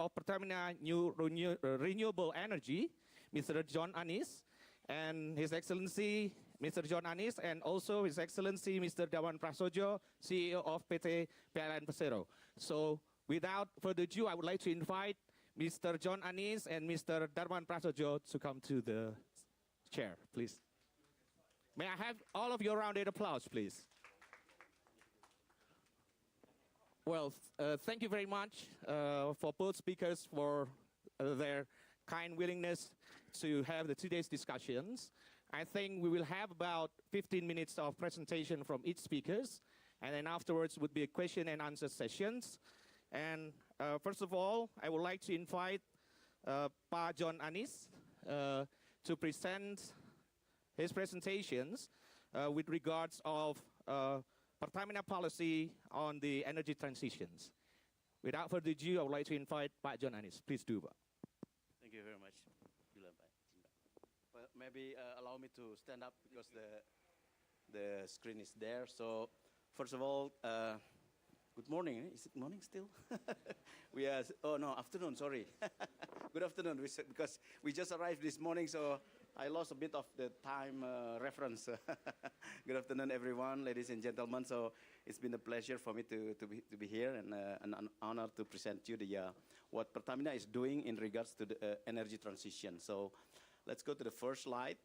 of Pertamina Renewable Energy, Mr. John Anis, and His Excellency Mr. John Anis, and also His Excellency Mr. Dawan Prasojo, CEO of PT PLN Persero. So without further ado, I would like to invite Mr. John Anis and Mr. Darman Prasojo to come to the chair, please. May I have all of your rounded applause, please? Well, thank you very much for both speakers for their kind willingness to have the today's discussions. I think we will have about 15 minutes of presentation from each speakers, and then afterwards would be a question and answer sessions. And first of all, I would like to invite Pa John Anis to present his presentations with regards of Pertamina policy on the energy transitions. Without further ado, I would like to invite Pa John Anis. Please do. Thank you very much. Well, maybe allow me to stand up because the screen is there. So first of all, good morning. Is it morning still? We are, oh no, afternoon, sorry. Good afternoon, because we just arrived this morning, so I lost a bit of the time reference. Good afternoon, everyone, ladies and gentlemen. So it's been a pleasure for me to be here, and an honor to present you what Pertamina is doing in regards to the energy transition. So let's go to the first slide.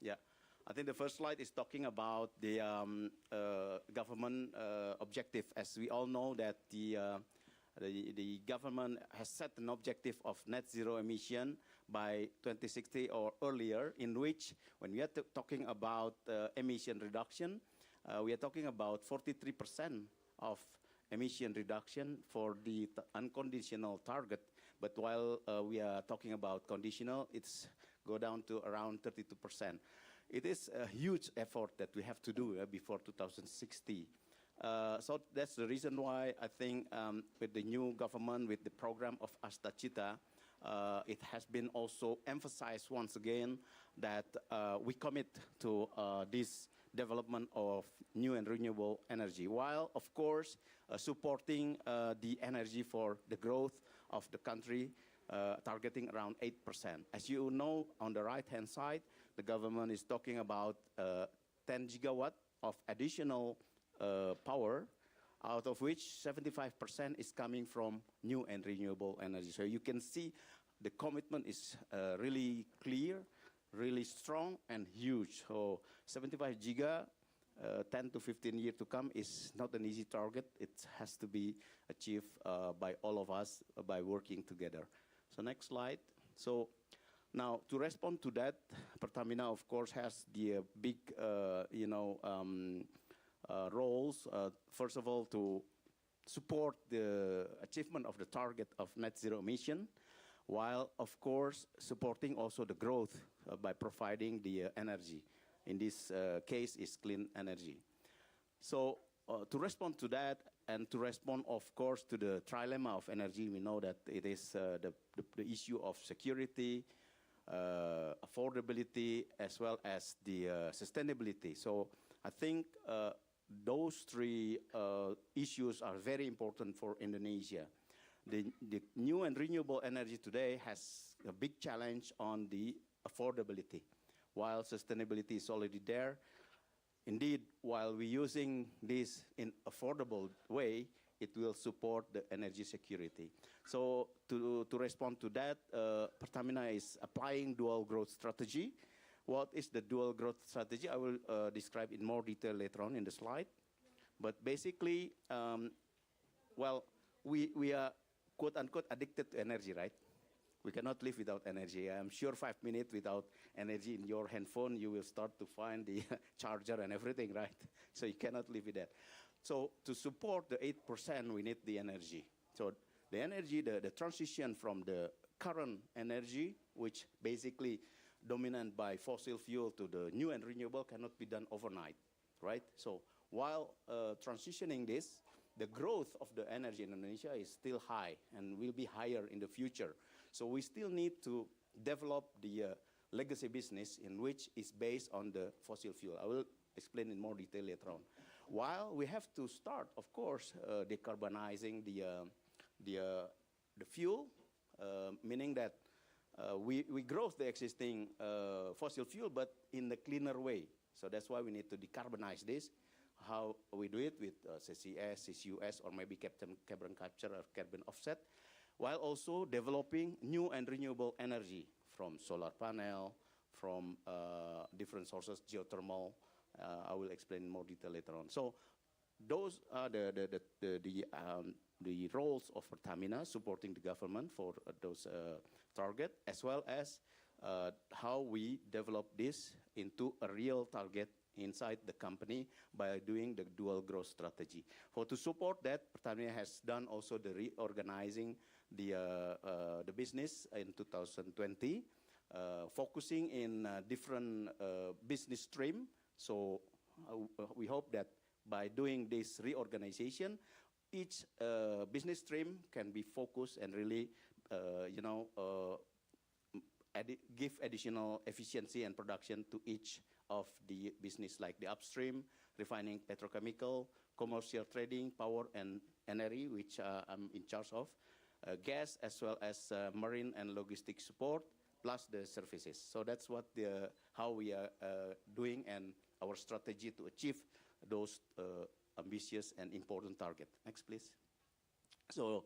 Yeah. I think the first slide is talking about the government objective. As we all know that the government has set an objective of net zero emission by 2060 or earlier, in which when we are talking about emission reduction, we are talking about 43% of emission reduction for the unconditional target. But while we are talking about conditional, it's go down to around 32%. It is a huge effort that we have to do before 2060. So that's the reason why I think with the new government, with the program of Asta Cita, it has been also emphasized once again that we commit to this development of new and renewable energy, while of course supporting the energy for the growth of the country, targeting around 8%. As you know, on the right-hand side, the government is talking about 10 gigawatt of additional power, out of which 75% is coming from new and renewable energy. So you can see the commitment is really clear, really strong and huge. So 75 giga, 10 to 15 years to come is not an easy target. It has to be achieved by all of us by working together. So next slide. So now to respond to that, Pertamina of course has the big, roles. First of all, to support the achievement of the target of net zero emission, while of course supporting also the growth by providing the energy. In this case is clean energy. So to respond to that, and to respond, of course, to the trilemma of energy, we know that it is the issue of security, affordability, as well as the sustainability. So I think those three issues are very important for Indonesia. The new and renewable energy today has a big challenge on the affordability, while sustainability is already there. Indeed, while we're using this in affordable way, it will support the energy security. So to respond to that, Pertamina is applying dual growth strategy. What is the dual growth strategy? I will describe in more detail later on in the slide. But basically, well, we are quote unquote addicted to energy, right? We cannot live without energy. I'm sure 5 minutes without energy in your handphone, you will start to find the charger and everything, right? So you cannot live with that. So to support the 8%, we need the energy. So the energy, the transition from the current energy, which basically dominant by fossil fuel, to the new and renewable cannot be done overnight, right? So while transitioning this, the growth of the energy in Indonesia is still high and will be higher in the future. So we still need to develop the legacy business in which is based on the fossil fuel. I will explain in more detail later on. while we have to start, of course, decarbonizing the fuel, meaning that we grow the existing fossil fuel, but in a cleaner way. So that's why we need to decarbonize this. How we do it with CCS, CCUS, or maybe carbon capture or carbon offset, while also developing new and renewable energy from solar panel, from different sources, geothermal. I will explain in more detail later on. So those are the roles of Pertamina supporting the government for those targets, as well as how we develop this into a real target inside the company by doing the dual growth strategy. For to support that, Pertamina has done also the reorganizing the business in 2020, focusing in different business stream. So we hope that by doing this reorganization, each business stream can be focused and really, give additional efficiency and production to each of the business, like the upstream, refining, petrochemical, commercial trading, power and energy, which I'm in charge of, gas, as well as marine and logistic support, plus the services. So that's what how we are doing and our strategy to achieve those ambitious and important targets. Next, please. So,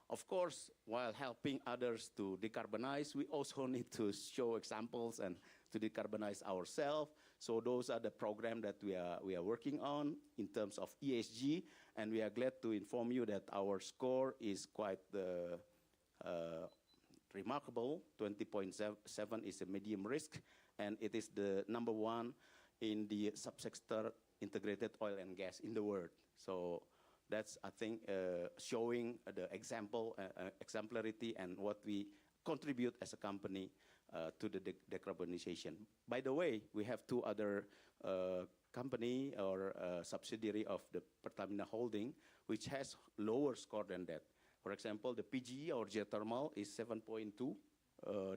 of course, while helping others to decarbonize, we also need to show examples and to decarbonize ourselves. So those are the programs that we are working on in terms of ESG, and we are glad to inform you that our score is quite remarkable. 20.7 is a medium risk, and it is the #1 in the subsector integrated oil and gas in the world. So that's, I think, showing the exemplarity and what we contribute as a company to the decarbonization. By the way, we have two other company or subsidiary of the Pertamina Holding, which has lower score than that. For example, the PGE or geothermal is 7.2.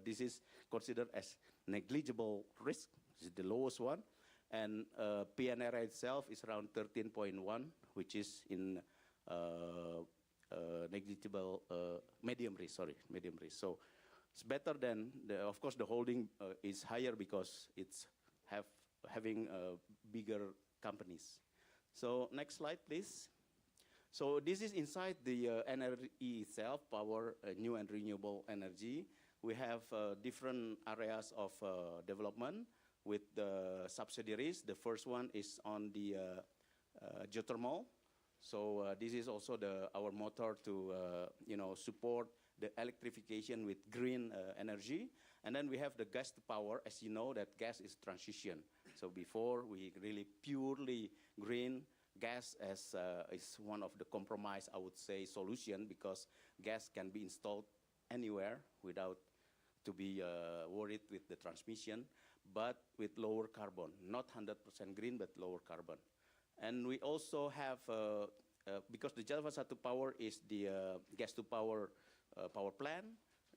This is considered as negligible risk. This is the lowest one. And PNRI itself is around 13.1, which is in negligible medium risk. So it's better than of course the holding is higher because it's having bigger companies. So next slide, please. So this is inside the energy itself, power, new and renewable energy. We have different areas of development with the subsidiaries. The first one is on the geothermal. So this is also our motor to support the electrification with green energy. And then we have the gas to power. As you know, that gas is transition. So before we really purely green, gas is one of the compromise, I would say, solution, because gas can be installed anywhere without to be worried with the transmission, but with lower carbon, not 100% green, but lower carbon. And we also have, because the Davos power is the gas to power power plant,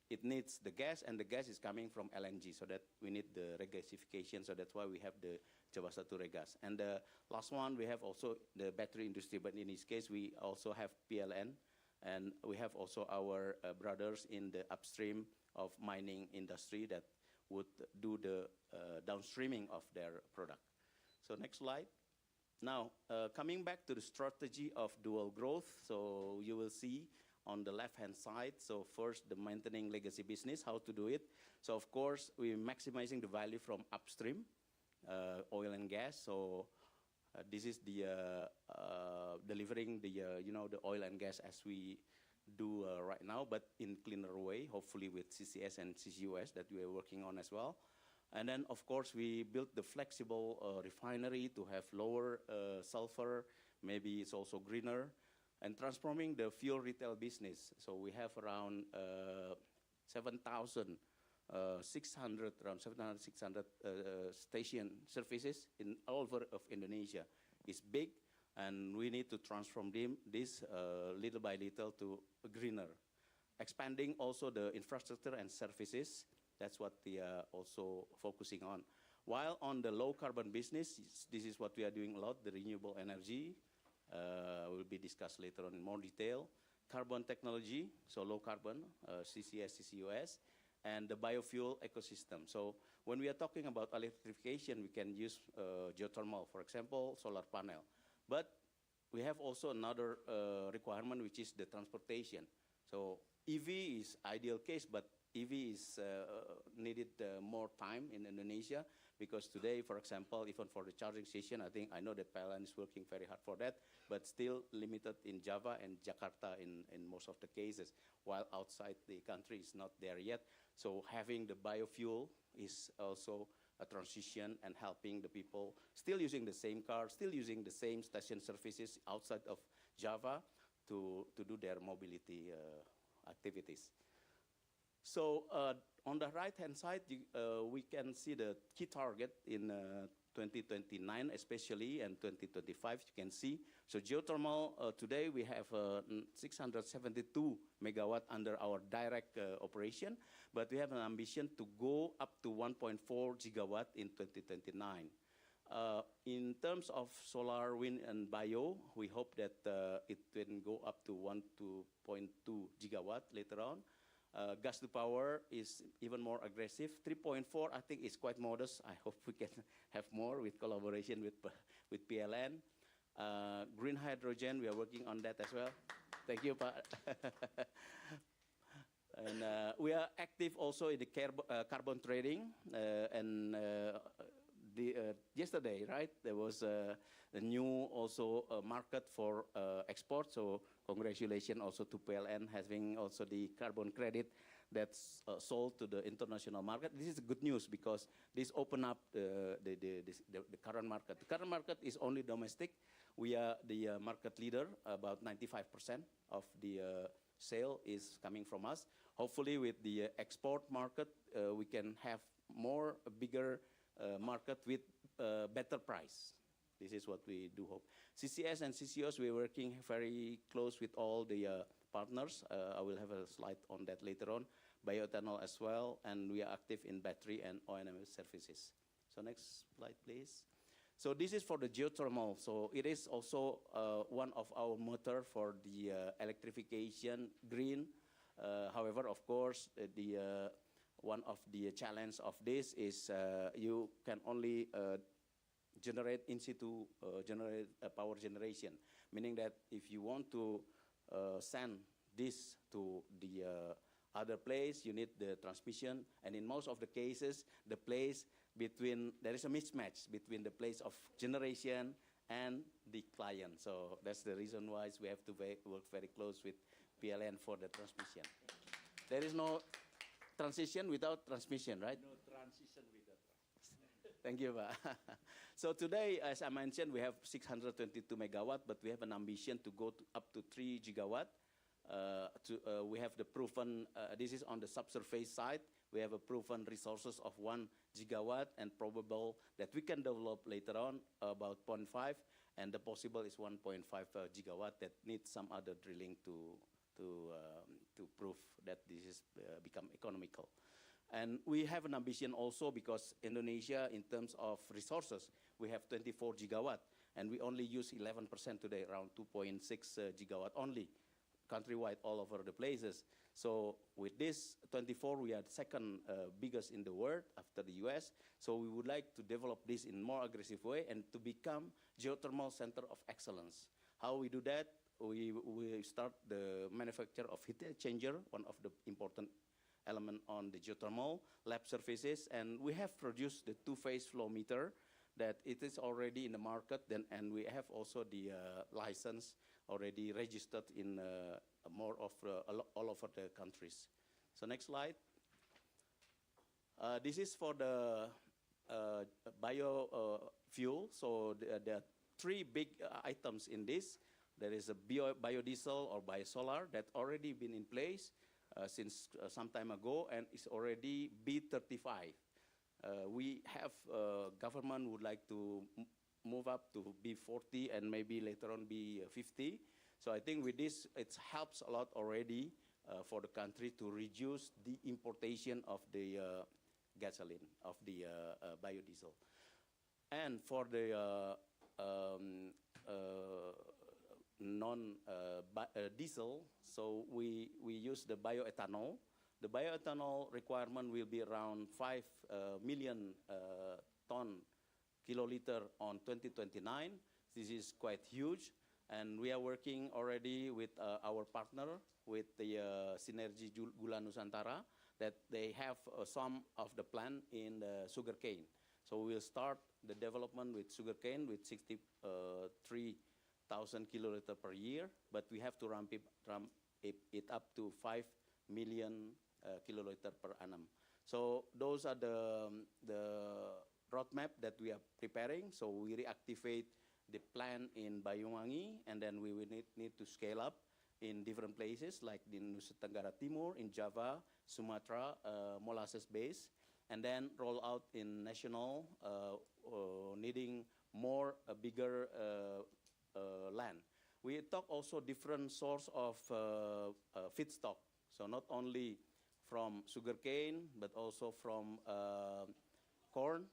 it needs the gas, and the gas is coming from LNG, so that we need the regasification, so that's why we have the Jawa Satu Regas. And the last one, we have also the battery industry, but in this case, we also have PLN, and we have also our brothers in the upstream of mining industry that would do the downstreaming of their product. So next slide. Now, coming back to the strategy of dual growth, so you will see on the left-hand side, so first, the maintaining legacy business, how to do it. So of course, we're maximizing the value from upstream, oil and gas. So this is the delivering the the oil and gas as we do right now, but in cleaner way, hopefully with CCS and CCUS that we are working on as well. And then, of course, we built the flexible refinery to have lower sulfur. Maybe it's also greener. And transforming the fuel retail business. So we have around 7,600 station services in all over of Indonesia. It's big, and we need to transform this little by little to greener. Expanding also the infrastructure and services. That's what we are also focusing on. While on the low carbon business, this is what we are doing a lot, the renewable energy, will be discussed later on in more detail. Carbon technology, so low carbon, CCS, CCUS, and the biofuel ecosystem. So when we are talking about electrification, we can use geothermal, for example, solar panel. But we have also another requirement, which is the transportation. So EV is ideal case, but EV is needed more time in Indonesia, because today, for example, even for the charging station, I know that PLN is working very hard for that, but still limited in Java and Jakarta in most of the cases, while outside the country is not there yet. So having the biofuel is also a transition and helping the people still using the same car, still using the same station services outside of Java to do their mobility activities. So on the right-hand side, we can see the key target in 2029 especially, and 2025 you can see. So geothermal, today we have 672 megawatt under our direct operation, but we have an ambition to go up to 1.4 gigawatt in 2029. In terms of solar, wind, and bio, we hope that it can go up to 1.2 gigawatt later on. Gas to power is even more aggressive. 3.4, I think, is quite modest. I hope we can have more with collaboration with PLN. Green hydrogen, we are working on that as well. Thank you, Pak. And we are active also in the carbon trading. Yesterday, right, there was a new also market for export. So congratulations also to PLN having also the carbon credit that's sold to the international market. This is good news because this open up the current market. The current market is only domestic. We are the market leader. About 95% of the sale is coming from us. Hopefully with the export market, we can have bigger market with better price. This is what we do hope. CCS and CCOs, we're working very close with all the partners. I will have a slide on that later on. Bioethanol as well, and we are active in battery and O&M services. So next slide, please. So this is for the geothermal. So it is also one of our motor for the electrification, green. However, of course, one of the challenge of this is you can only generate in situ power generation, meaning that if you want to send this to the other place, you need the transmission, and in most of the cases, there is a mismatch between the place of generation and the client. So that's the reason why we have to work very close with PLN for the transmission. There is no transition without transmission, right? No transition without transmission. Thank you, Pak. So today, as I mentioned, we have 622 megawatt, but we have an ambition to go up to 3 gigawatt. We have the proven, this is on the subsurface side, we have a proven resources of 1 gigawatt and probable that we can develop later on about 0.5, and the possible is 1.5 gigawatt that needs some other drilling to prove that this is become economical. And we have an ambition also because Indonesia, in terms of resources, we have 24 gigawatt, and we only use 11% today, around 2.6 gigawatt only, countrywide, all over the places. So with this 24, we are the second biggest in the world after the US. So we would like to develop this in more aggressive way and to become geothermal center of excellence. How we do that? We start the manufacture of heat exchanger, one of the important element on the geothermal lab services, and we have produced the two-phase flow meter that it is already in the market, and we have also the license already registered in all over the countries. So next slide. This is for the biofuel. So there are three big items in this. There is a biodiesel or biosolar that already been in place since some time ago, and it's already B35. We have government would like to move up to B40 and maybe later on B50. So I think with this, it helps a lot already for the country to reduce the importation of the gasoline, of the biodiesel. And for the non-diesel, so we use the bioethanol. The bioethanol requirement will be around 5 million ton kiloliter on 2029. This is quite huge, and we are working already with our partner, with the Sinergi Gula Nusantara, that they have some of the plant in sugarcane. So we'll start the development with sugarcane with 63,000 kiloliter per year, but we have to ramp it up to 5 million kiloliter per annum. So those are the roadmap that we are preparing. So we reactivate the plant in Banyuwangi, and then we will need to scale up in different places like in Nusa Tenggara Timur, in Java, Sumatra, molasses base, and then roll out in national, needing more, bigger land. We talk also different source of feedstock. So not only from sugarcane, but also from corn.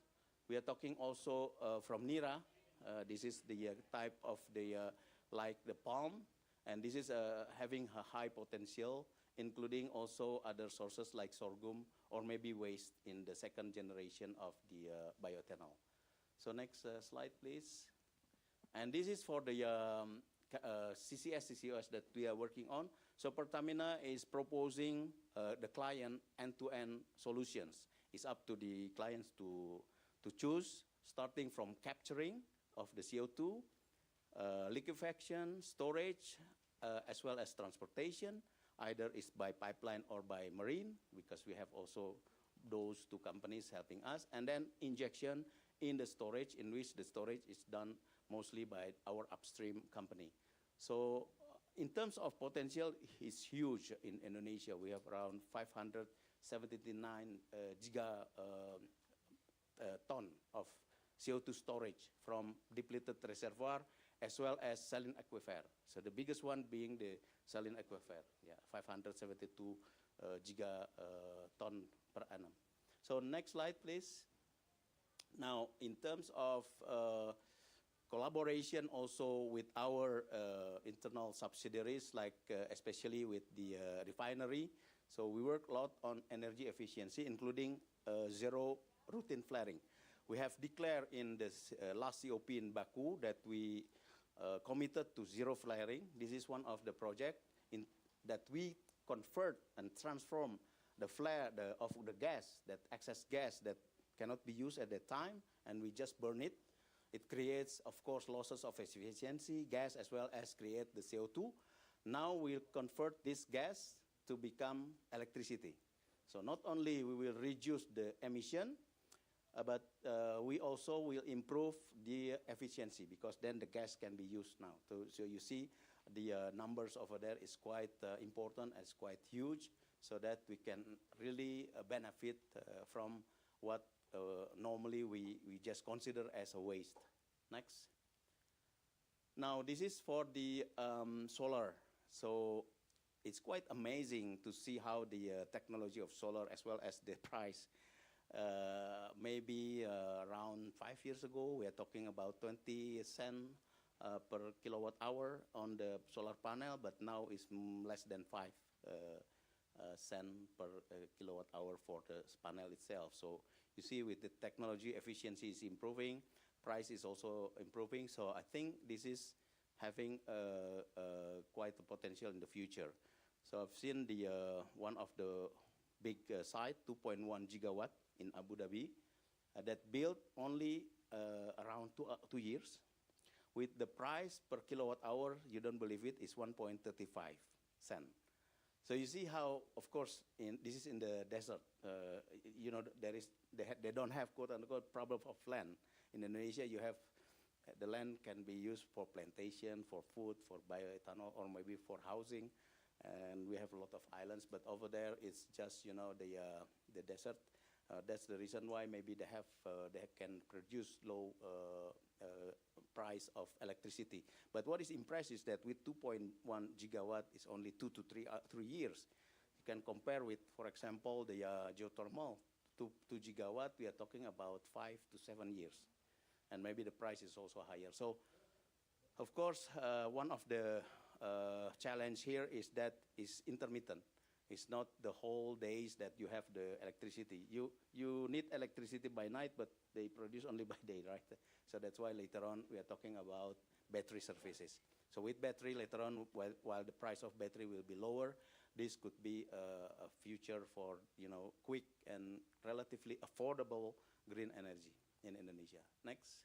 We are talking also from nira. This is the type of the like the palm, and this is having a high potential, including also other sources like sorghum or maybe waste in the second generation of the bioethanol. So next slide, please. And this is for the CCS, CCOS that we are working on. So Pertamina is proposing the client end-to-end solutions. It's up to the clients to choose, starting from capturing of the CO2, liquefaction, storage, as well as transportation, either is by pipeline or by marine, because we have also those two companies helping us, and then injection in the storage, in which the storage is done mostly by our upstream company. So in terms of potential, it's huge in Indonesia. We have around 579 gigaton of CO2 storage from depleted reservoir as well as saline aquifer. So the biggest one being the saline aquifer, 572 gigaton per annum. So next slide, please. Now, in terms of collaboration also with our internal subsidiaries, like especially with the refinery. So we work a lot on energy efficiency, including zero routine flaring. We have declared in this last COP in Baku that we committed to zero flaring. This is one of the projects that we convert and transform the flare of the gas, that excess gas that cannot be used at that time, and we just burn it. It creates, of course, losses of efficiency, gas, as well as create the CO2. Now we'll convert this gas to become electricity. So not only we will reduce the emission, but we also will improve the efficiency, because then the gas can be used now. So you see the numbers over there is quite important, it's quite huge, so that we can really benefit from what normally we just consider as a waste. Next. Now this is for the solar. So it's quite amazing to see how the technology of solar, as well as the price. Maybe around 5 years ago, we are talking about 20 cents per kilowatt hour on the solar panel, but now it's less than 5 cents per kilowatt hour for the panel itself. So you see, with the technology, efficiency is improving, price is also improving. So I think this is having quite a potential in the future. So I've seen the one of the big site, 2.1 gigawatt in Abu Dhabi, that built only around 2 years. With the price per kilowatt hour, you don't believe it, is 1.35 cents. So you see how, of course, this is in the desert. You know, they don't have quote unquote problem of land. In Indonesia, you have the land can be used for plantation, for food, for bioethanol, or maybe for housing. And we have a lot of islands, but over there it's just, you know, the desert. That's the reason why maybe they can produce low price of electricity. But what is impressive is that with 2.1 gigawatt, it's only 2 to 3 years. You can compare with, for example, the geothermal, 2 gigawatt, we are talking about 5 to 7 years. And maybe the price is also higher. So, of course, one of the challenge here is that it's intermittent. It's not the whole days that you have the electricity. You need electricity by night, but they produce only by day, right? So that's why later on we are talking about battery services. So with battery later on, while the price of battery will be lower, this could be a future for quick and relatively affordable green energy in Indonesia. Next.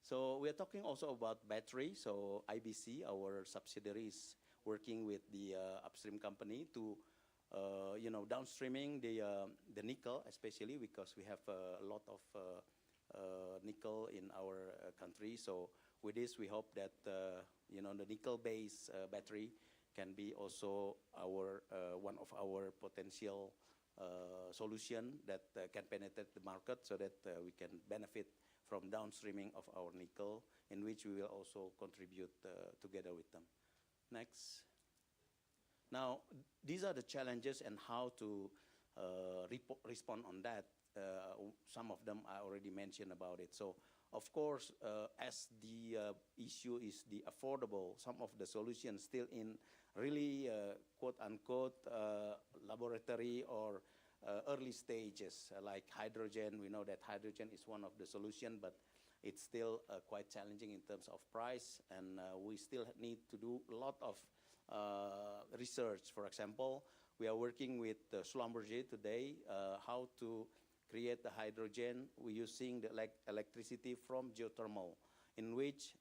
So we are talking also about battery. So IBC, our subsidiary, is working with the upstream company to downstreaming the nickel, especially because we have a lot of nickel in our country. So with this, we hope that the nickel-based battery can be also one of our potential solution that can penetrate the market, so that we can benefit from downstreaming of our nickel, in which we will also contribute together with them. Next. Now, these are the challenges and how to respond on that. Some of them I already mentioned about it. So, of course, as the issue is the affordable, some of the solutions still in really quote-unquote laboratory or early stages, like hydrogen. We know that hydrogen is one of the solutions, but it's still quite challenging in terms of price, and we still need to do a lot of research. For example, we are working with Schlumberger today how to create the hydrogen using the electricity from geothermal, in which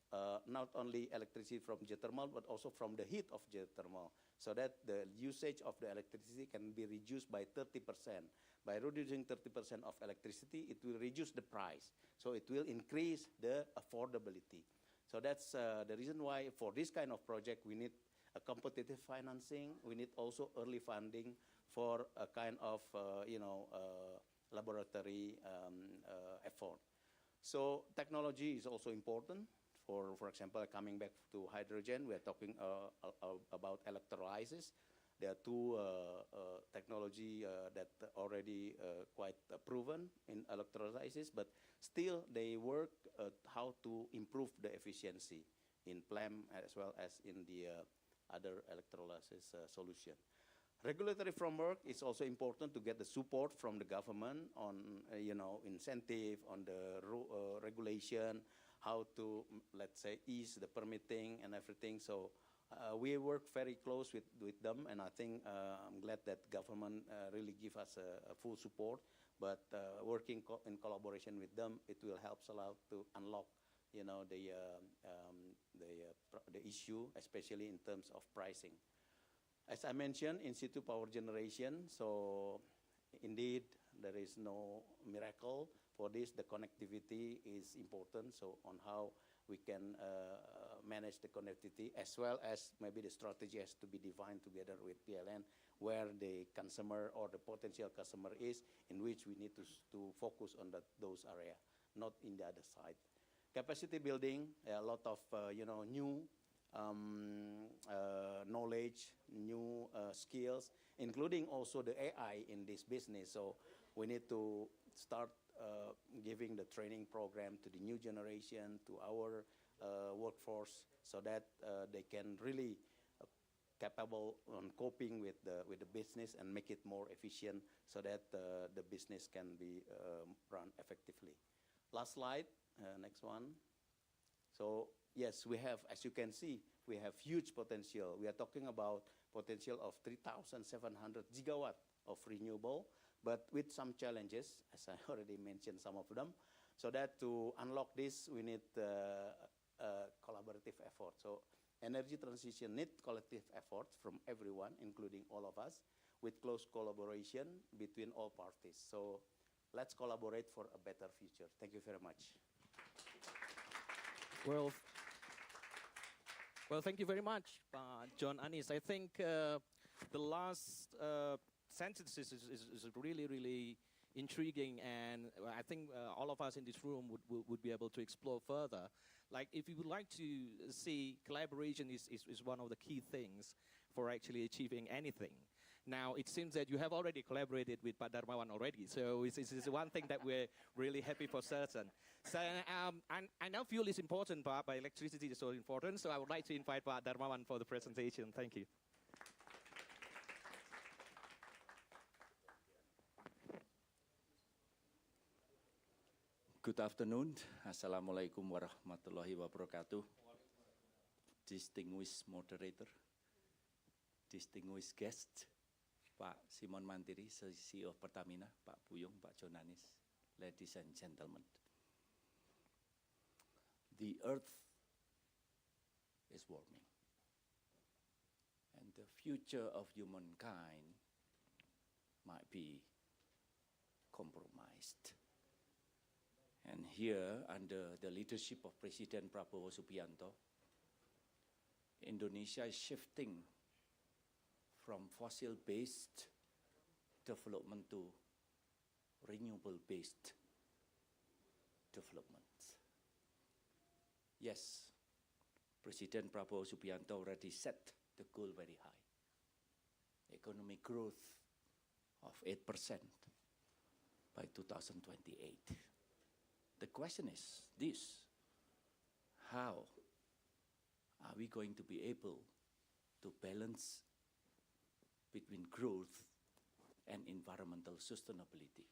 not only electricity from geothermal, but also from the heat of geothermal, so that the usage of the electricity can be reduced by 30%. By reducing 30% of electricity, it will reduce the price. So it will increase the affordability. So that's the reason why for this kind of project, we need a competitive financing. We need also early funding for a kind of, laboratory effort. So technology is also important. For example, coming back to hydrogen, we are talking about electrolysis. There are two technology that already quite proven in electrolysis, but still they work how to improve the efficiency in PLAM as well as in the other electrolysis solution. Regulatory framework is also important to get the support from the government on, incentive, on the regulation, how to, let's say, ease the permitting and everything. So we work very close with them, and I think I'm glad that government really give us a full support. But working in collaboration with them, it will help a lot to unlock, the issue, especially in terms of pricing. As I mentioned, in situ power generation, so indeed there is no miracle for this. The connectivity is important, so on how we can manage the connectivity, as well as maybe the strategy has to be defined together with PLN, where the consumer or the potential customer is, in which we need to focus on those areas, not in the other side. Capacity building, a lot of new knowledge, new skills, including also the AI in this business. So we need to start giving the training program to the new generation, to our workforce, so that they can really capable on coping with the business and make it more efficient, so that the business can be run effectively. Last slide, next one. So yes, we have, as you can see, we have huge potential. We are talking about potential of 3,700 gigawatt of renewable, but with some challenges, as I already mentioned some of them. So that to unlock this, we need a collaborative effort. So energy transition needs collective effort from everyone, including all of us, with close collaboration between all parties. So let's collaborate for a better future. Thank you very much. Well, thank you very much, John Anis. I think the last sentences is really, really intriguing, and I think all of us in this room would be able to explore further. Like, if you would like to see, collaboration is one of the key things for actually achieving anything. Now, it seems that you have already collaborated with Pak Darmawan already, so it's one thing that we're really happy for certain. So I know fuel is important, but electricity is so important, so I would like to invite Pak Darmawan for the presentation. Thank you. Good afternoon. Assalamualaikum warahmatullahi wabarakatuh. Distinguished moderator, distinguished guest, Pak Simon Mantiri, CEO of Pertamina, Pak Puyung, Pak Jonanis, ladies and gentlemen. The earth is warming, and the future of humankind might be compromised. And here, under the leadership of President Prabowo Subianto, Indonesia is shifting from fossil-based development to renewable-based development. Yes, President Prabowo Subianto already set the goal very high. Economic growth of 8% by 2028. The question is this: how are we going to be able to balance between growth and environmental sustainability?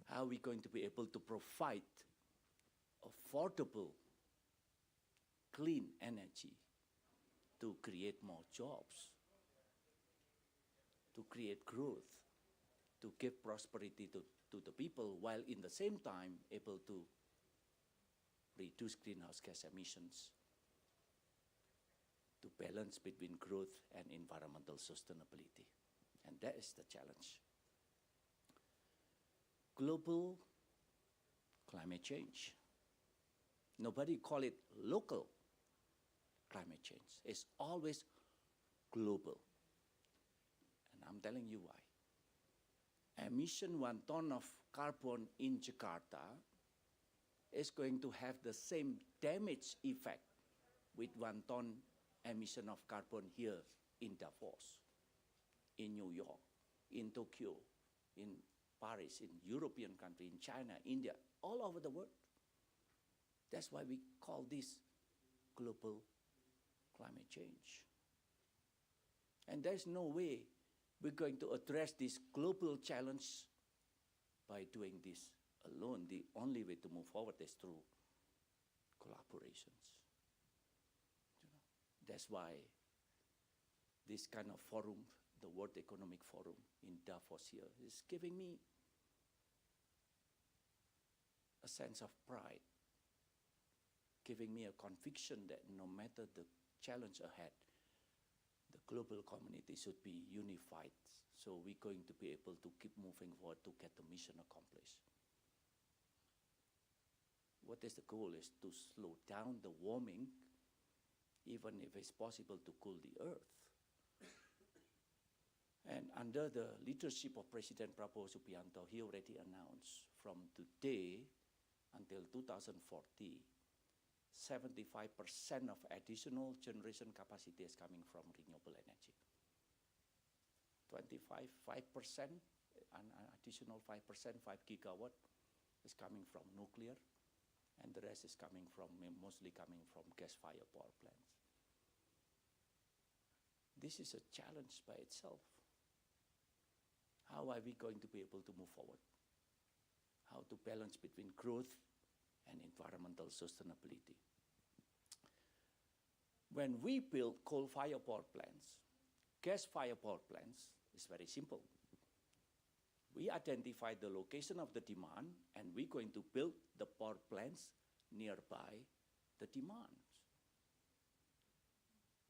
How are we going to be able to provide affordable, clean energy to create more jobs, to create growth, to give prosperity to the people, while in the same time able to reduce greenhouse gas emissions, to balance between growth and environmental sustainability? And that is the challenge. Global climate change. Nobody call it local climate change. It's always global. And I'm telling you why. Emission 1 ton of carbon in Jakarta is going to have the same damage effect with 1 ton emission of carbon here in Davos, in New York, in Tokyo, in Paris, in European country, in China, India, all over the world. That's why we call this global climate change. And there's no way we're going to address this global challenge by doing this alone. The only way to move forward is through collaborations. That's why this kind of forum, the World Economic Forum in Davos here, is giving me a sense of pride, giving me a conviction that no matter the challenge ahead, the global community should be unified, so we're going to be able to keep moving forward to get the mission accomplished. What is the goal is to slow down the warming, even if it's possible to cool the earth. And under the leadership of President Prabowo Subianto, he already announced from today until 2040, 75% of additional generation capacity is coming from renewable energy. 5%, an additional 5%, 5 gigawatt is coming from nuclear, and the rest is coming from, mostly coming from gas-fired power plants. This is a challenge by itself. How are we going to be able to move forward? How to balance between growth and environmental sustainability? When we build coal-fired power plants, gas-fired power plants, it's very simple. We identify the location of the demand, and we're going to build the power plants nearby the demands.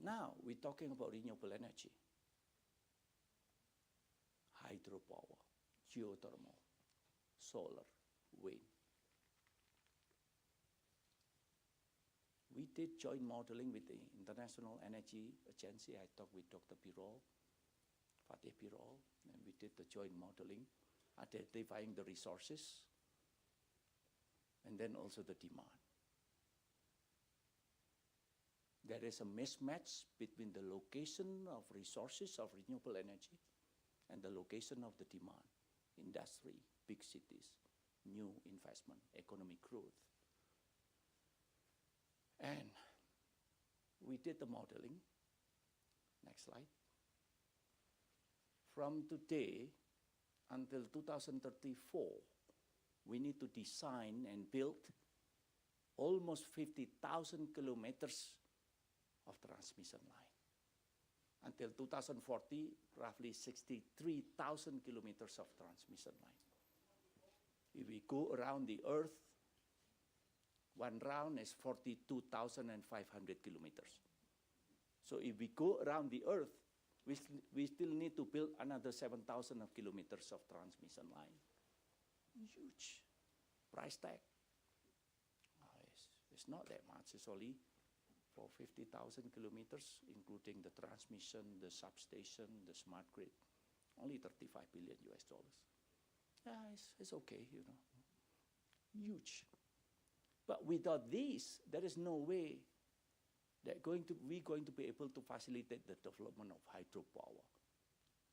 Now, we're talking about renewable energy. Hydropower, geothermal, solar, wind. We did joint modeling with the International Energy Agency. I talked with Dr. Birol, Fatih Birol, and we did the joint modeling, identifying the resources, and then also the demand. There is a mismatch between the location of resources of renewable energy and the location of the demand, industry, big cities, new investment, economic growth. And we did the modeling. Next slide. From today until 2034, we need to design and build almost 50,000 kilometers of transmission line. Until 2040, roughly 63,000 kilometers of transmission line. If we go around the Earth, one round is 42,500 kilometers. So if we go around the Earth, we still need to build another 7,000 kilometers of transmission line. Huge price tag. It's not that much. It's only for 50,000 kilometers, including the transmission, the substation, the smart grid, only 35 billion US dollars. Yeah, it's okay, you know. Huge. But without this, there is no way that we're going to be able to facilitate the development of hydropower,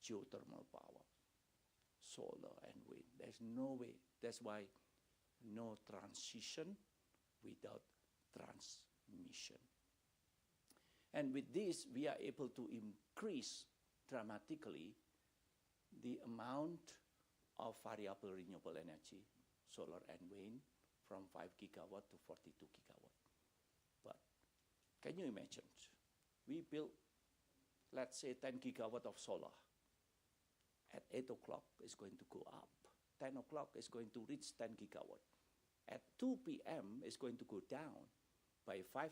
geothermal power, solar and wind. There's no way. That's why no transition without transmission. And with this, we are able to increase dramatically the amount of variable renewable energy, solar and wind, from 5 gigawatt to 42 gigawatt. But can you imagine? We built, let's say, 10 gigawatt of solar. At 8 o'clock, it's going to go up. 10 o'clock, it's going to reach 10 gigawatt. At 2 p.m., it's going to go down. By 5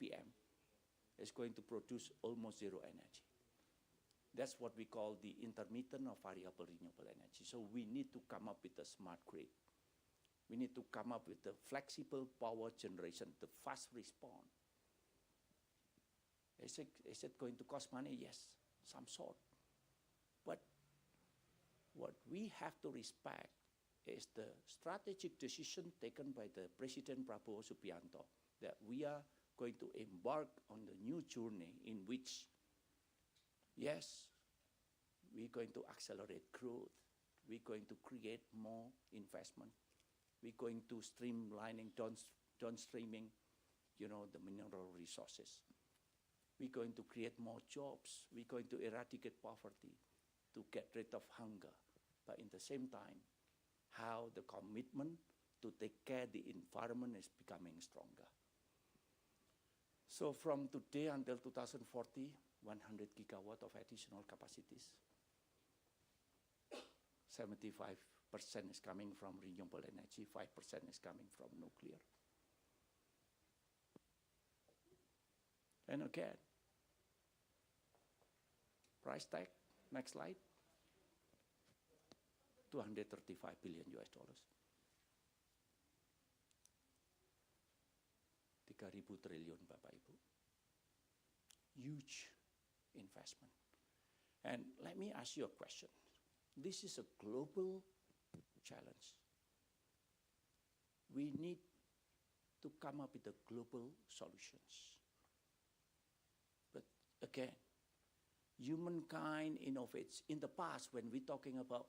p.m., it's going to produce almost zero energy. That's what we call the intermittent or variable renewable energy. So we need to come up with a smart grid. We need to come up with the flexible power generation, the fast response. Is it going to cost money? Yes, some sort. But what we have to respect is the strategic decision taken by the President Prabowo Subianto that we are going to embark on the new journey in which, yes, we're going to accelerate growth. We're going to create more investment. We're going to streamlining, downstreaming, you know, the mineral resources. We're going to create more jobs. We're going to eradicate poverty, to get rid of hunger. But in the same time, how the commitment to take care of the environment is becoming stronger. So from today until 2040, 100 gigawatt of additional capacities. 75% is coming from renewable energy, 5% is coming from nuclear. And again, price tag, next slide, 235 billion US dollars. 3,000 triliun, Bapak Ibu. Huge investment. And let me ask you a question. This is a global challenge. We need to come up with the global solutions. But again, humankind innovates. In the past, when we're talking about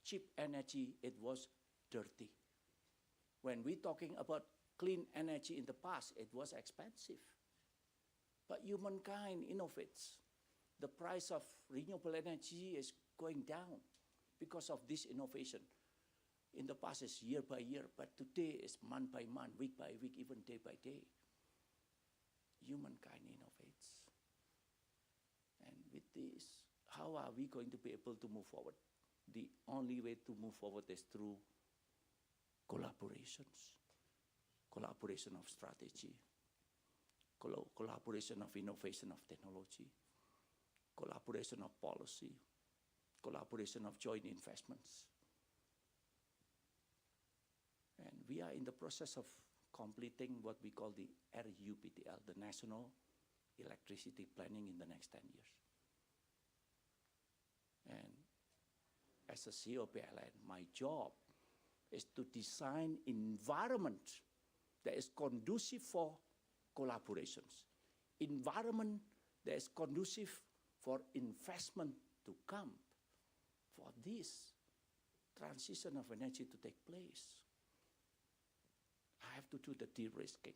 cheap energy, it was dirty. When we're talking about clean energy in the past, it was expensive. But humankind innovates. The price of renewable energy is going down because of this innovation. In the past, it's year by year, but today it's month by month, week by week, even day by day. Humankind innovates. And with this, how are we going to be able to move forward? The only way to move forward is through collaborations. Collaboration of strategy, collaboration of innovation of technology, collaboration of policy, collaboration of joint investments. And we are in the process of completing what we call the RUPTL, the National Electricity Planning in the next 10 years. And as a CEO of PLN, my job is to design environment that is conducive for collaborations. environment that is conducive for investment to come, for this transition of energy to take place. I have to do the de-risking.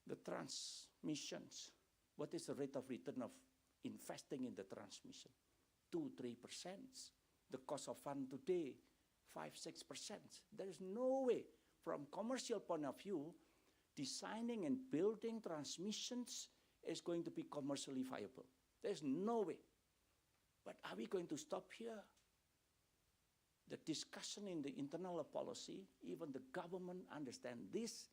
The transmissions, what is the rate of return of investing in the transmission? 2-3%. The cost of fund today, 5-6%. There is no way, from commercial point of view, designing and building transmissions is going to be commercially viable. There's no way. But are we going to stop here? The discussion in the internal policy, even the government understand this,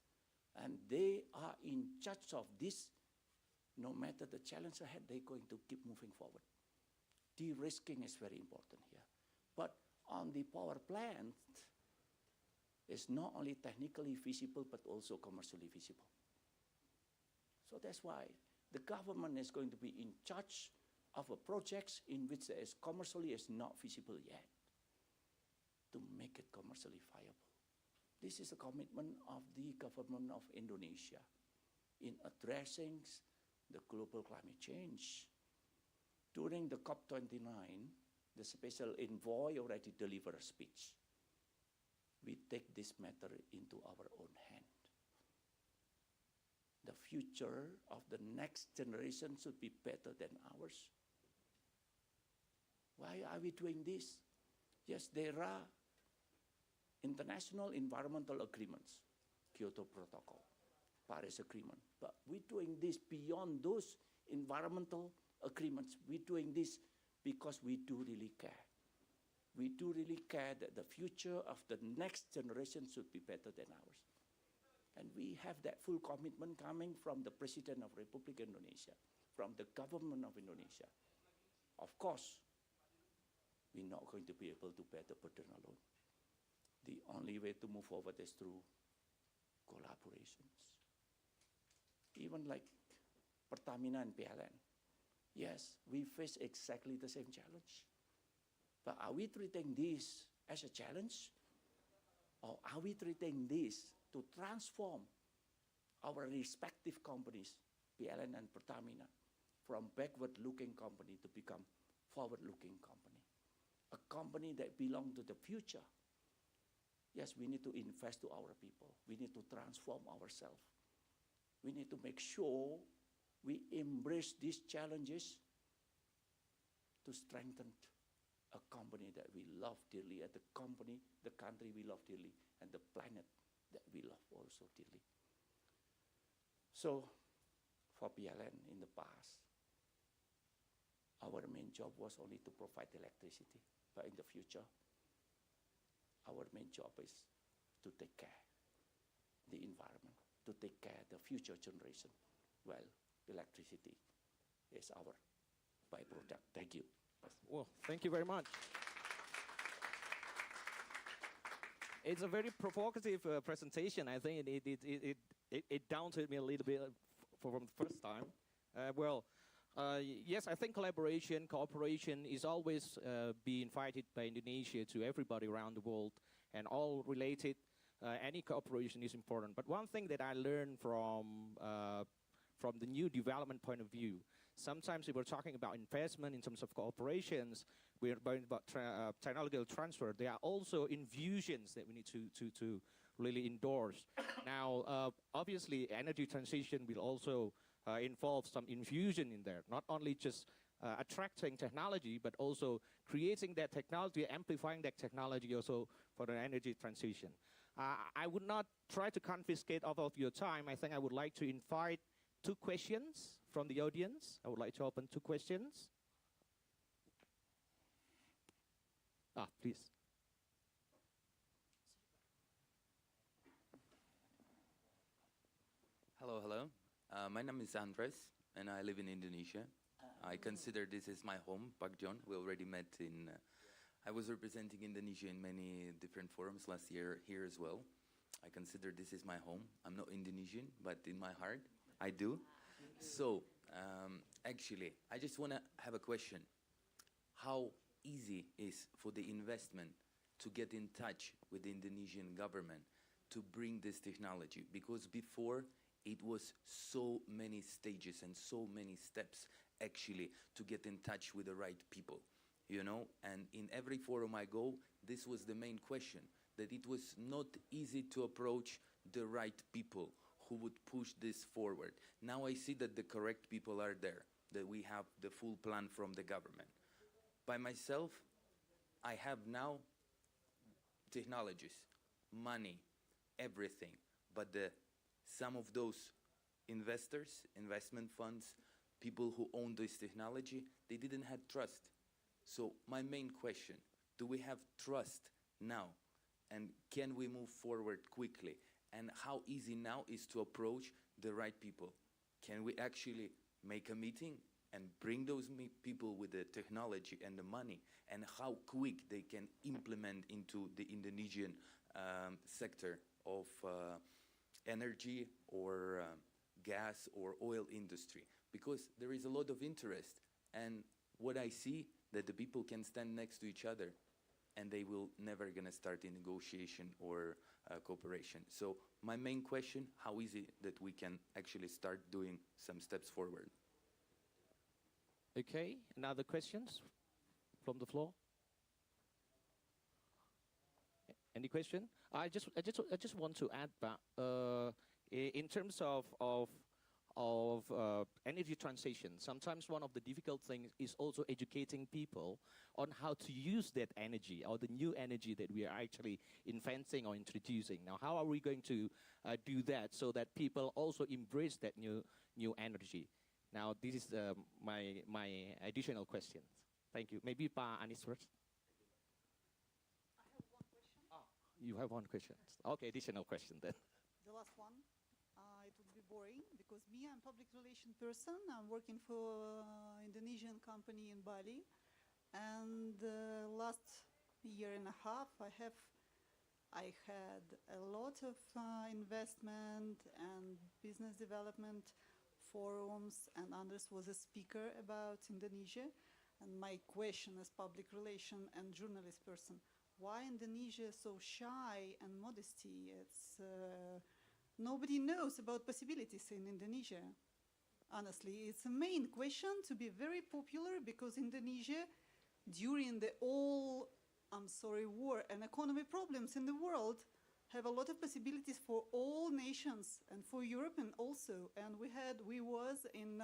and they are in charge of this. No matter the challenge ahead, they're going to keep moving forward. De-risking is very important here. But on the power plant, it's not only technically feasible, but also commercially feasible. So that's why the government is going to be in charge of a project in which there is commercially is not feasible yet, to make it commercially viable. This is a commitment of the government of Indonesia in addressing the global climate change. During the COP29, the special envoy already delivered a speech. We take this matter into our own hand. The future of the next generation should be better than ours. Why are we doing this? Yes, there are international environmental agreements, Kyoto Protocol, Paris Agreement, but we're doing this beyond those environmental agreements. We're doing this because we do really care. We do really care that the future of the next generation should be better than ours. And we have that full commitment coming from the President of Republic Indonesia, from the government of Indonesia. Of course, we're not going to be able to bear the burden alone. The only way to move forward is through collaborations. Even like Pertamina and PLN. Yes, we face exactly the same challenge. But are we treating this as a challenge? Or are we treating this to transform our respective companies, PLN and Pertamina, from backward-looking company to become forward-looking company? A company that belongs to the future. Yes, we need to invest to our people. We need to transform ourselves. We need to make sure we embrace these challenges to strengthen a company that we love dearly, and the company, the country we love dearly, and the planet that we love also dearly. So, for PLN in the past, our main job was only to provide electricity. But in the future, our main job is to take care the environment, to take care the future generation. Well, electricity is our byproduct. Thank you. Well, thank you very much. It's a very provocative presentation. I think it daunted me a little bit from the first time. Yes, I think collaboration, cooperation is always be invited by Indonesia to everybody around the world, and all related. Any cooperation is important. But one thing that I learned from the new development point of view, sometimes we were talking about investment in terms of cooperations. We're talking about technological transfer. There are also infusions that we need to really endorse. Now, obviously, energy transition will also involve some infusion in there, not only just attracting technology, but also creating that technology, amplifying that technology also for the energy transition. I would not try to confiscate all of your time. I think I would like to invite 2 questions from the audience. I would like to open 2 questions. Please. Hello, hello. My name is Andres, and I live in Indonesia. I consider this is my home, Pak John. We already met in... I was representing Indonesia in many different forums last year here as well. I consider this is my home. I'm not Indonesian, but in my heart, I do. So, actually, I just want to have a question. How easy is for the investment to get in touch with the Indonesian government to bring this technology? Because before, It was so many stages and so many steps actually to get in touch with the right people, you know? And in every forum I go, this was the main question, that it was not easy to approach the right people who would push this forward. Now I see that the correct people are there, that we have the full plan from the government. By myself, I have now technologies, money, everything, but some of those investors, investment funds, people who own this technology, they didn't have trust. So my main question, do we have trust now? And can we move forward quickly? And how easy now is to approach the right people? Can we actually make a meeting and bring those people with the technology and the money, and how quick they can implement into the Indonesian sector of energy or gas or oil industry? Because there is a lot of interest, and what I see, that the people can stand next to each other and they will never gonna start a negotiation or cooperation. So my main question, how is it that we can actually start doing some steps forward? Okay, another questions from the floor? Any question? I just want to add that in terms of energy transition, sometimes one of the difficult things is also educating people on how to use that energy or the new energy that we are actually inventing or introducing. Now, how are we going to do that so that people also embrace that new energy? Now, this is my additional question. Thank you. Maybe Pa Anis first. I have one question. Oh, you have one question. Okay, additional question then. The last one. It would be boring because me, I'm public relation person. I'm working for Indonesian company in Bali, and last year and a half, I had a lot of investment and business development forums, and Anders was a speaker about Indonesia. And my question as public relation and journalist person, why Indonesia so shy and modesty? It's nobody knows about possibilities in Indonesia. Honestly, it's a main question to be very popular because Indonesia, during the war and economy problems in the world, have a lot of possibilities for all nations and for Europe and also. And we was in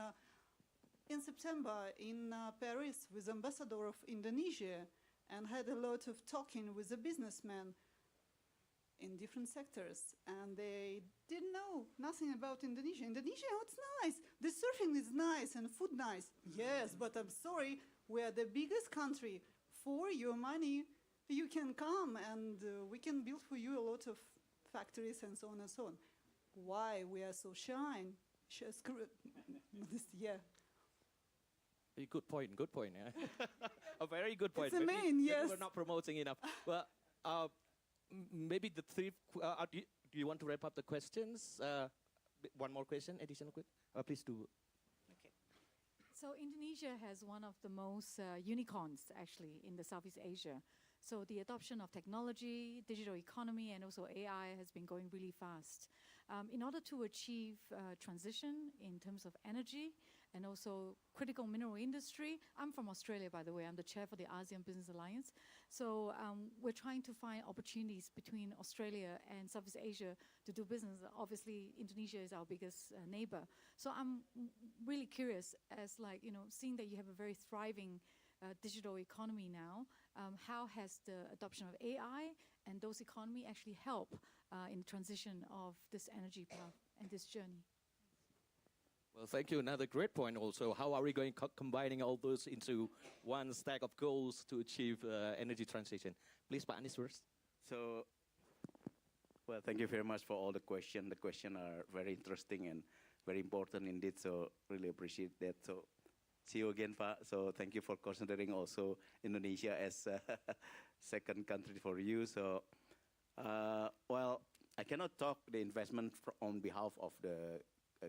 September in Paris with ambassador of Indonesia and had a lot of talking with the businessmen in different sectors, and they didn't know nothing about Indonesia. Indonesia, oh, it's nice. The surfing is nice and food nice. Yes, but I'm sorry, we are the biggest country. For your money, you can come and we can build for you a lot of factories and so on and so on. Why we are so shy? Yeah. Good point. Good point. Yeah. A very good point. It's a main, yes. We're not promoting enough. Well, maybe the three. Do you want to wrap up the questions? One more question, additional question. Please do. Okay. So Indonesia has one of the most unicorns actually in the Southeast Asia. So the adoption of technology, digital economy, and also AI has been going really fast. In order to achieve transition in terms of energy and also critical mineral industry, I'm from Australia, by the way. I'm the chair for the ASEAN Business Alliance. So we're trying to find opportunities between Australia and Southeast Asia to do business. Obviously, Indonesia is our biggest neighbor. So I'm really curious, as seeing that you have a very thriving digital economy now, how has the adoption of AI and those economy actually help in the transition of this energy path and this journey? Well, thank you. Another great point also. How are we going combining all those into one stack of goals to achieve energy transition? Please, Pak Anis first. So, well, thank you very much for all the questions. The questions are very interesting and very important indeed, so really appreciate that. So, see you again, Pak. So, thank you for considering also Indonesia as a second country for you. So, well, I cannot talk the investment on behalf of the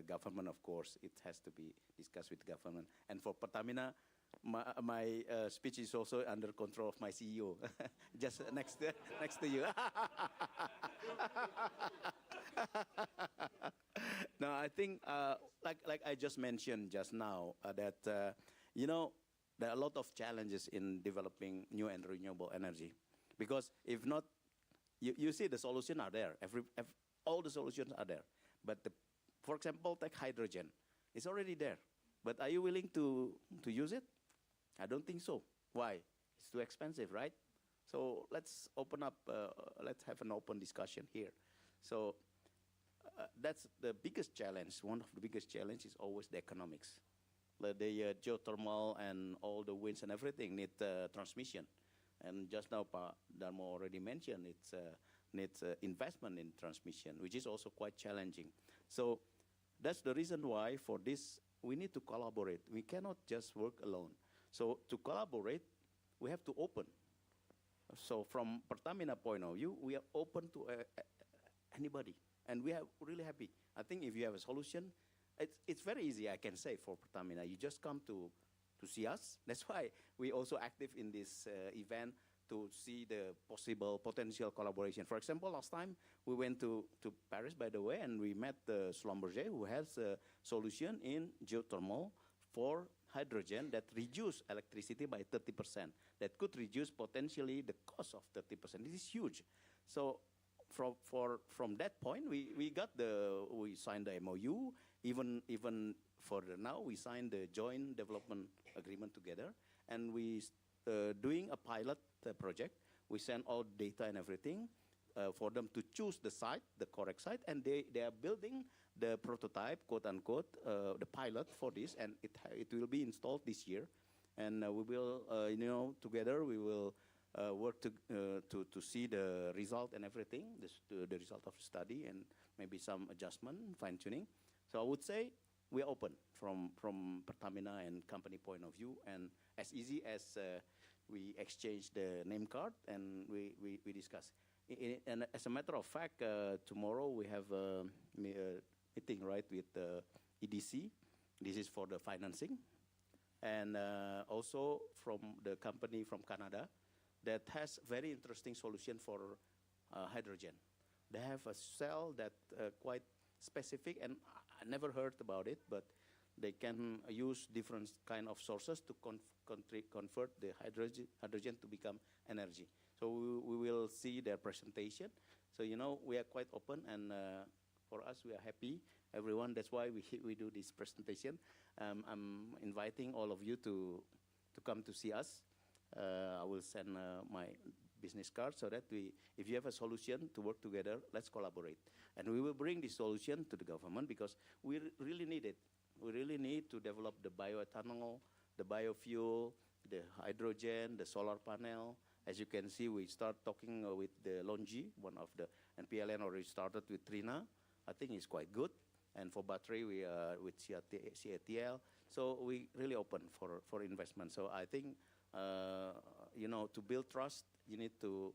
government, of course. It has to be discussed with government. And for Pertamina, my speech is also under control of my CEO, just next to you. No, I think like I just mentioned just now that you know there are a lot of challenges in developing new and renewable energy, because if not, you see the solutions are there. All the solutions are there, but for example, take hydrogen, it's already there. But are you willing to use it? I don't think so. Why? It's too expensive, right? So let's open up. Let's have an open discussion here. So that's the biggest challenge. One of the biggest challenges is always the economics. The geothermal and all the winds and everything need transmission. And just now, Pa Darmo already mentioned it needs investment in transmission, which is also quite challenging. So that's the reason why for this we need to collaborate. We cannot just work alone. So to collaborate, we have to open. So from Pertamina point of view, we are open to anybody. And we are really happy. I think if you have a solution, it's very easy, I can say, for Pertamina. You just come to see us. That's why we also active in this event to see the potential collaboration. For example, last time we went to Paris, by the way, and we met Schlumberger, who has a solution in geothermal for hydrogen that reduce electricity by 30%. That could reduce potentially the cost of 30%. This is huge. So from that point, we signed the MOU. Even further now, we signed the joint development agreement together, and we doing a pilot project. We send all data and everything for them to choose the site, the correct site, and they are building the prototype, quote unquote, the pilot for this, and it will be installed this year, and we will, together we will work to see the result and everything, the result of the study, and maybe some adjustment, fine tuning. So I would say we are open from Pertamina and company point of view, and as easy as we exchange the name card and we discuss. And as a matter of fact, tomorrow we have a meeting, right, with EDC. This is for the financing, and also from the company from Canada that has very interesting solution for hydrogen. They have a cell that quite specific, and I never heard about it, but they can use different kind of sources to convert the hydrogen to become energy. So we will see their presentation. So we are quite open, and for us we are happy. Everyone, that's why we do this presentation. I'm inviting all of you to come to see us. I will send my business card so that if you have a solution to work together, let's collaborate. And we will bring this solution to the government because we really need it. We really need to develop the bioethanol, the biofuel, the hydrogen, the solar panel. As you can see, we start talking with the Longi, one of the, and PLN already started with Trina. I think it's quite good. And for battery, we are with CATL. So we really open for investment. So I think, to build trust, you need to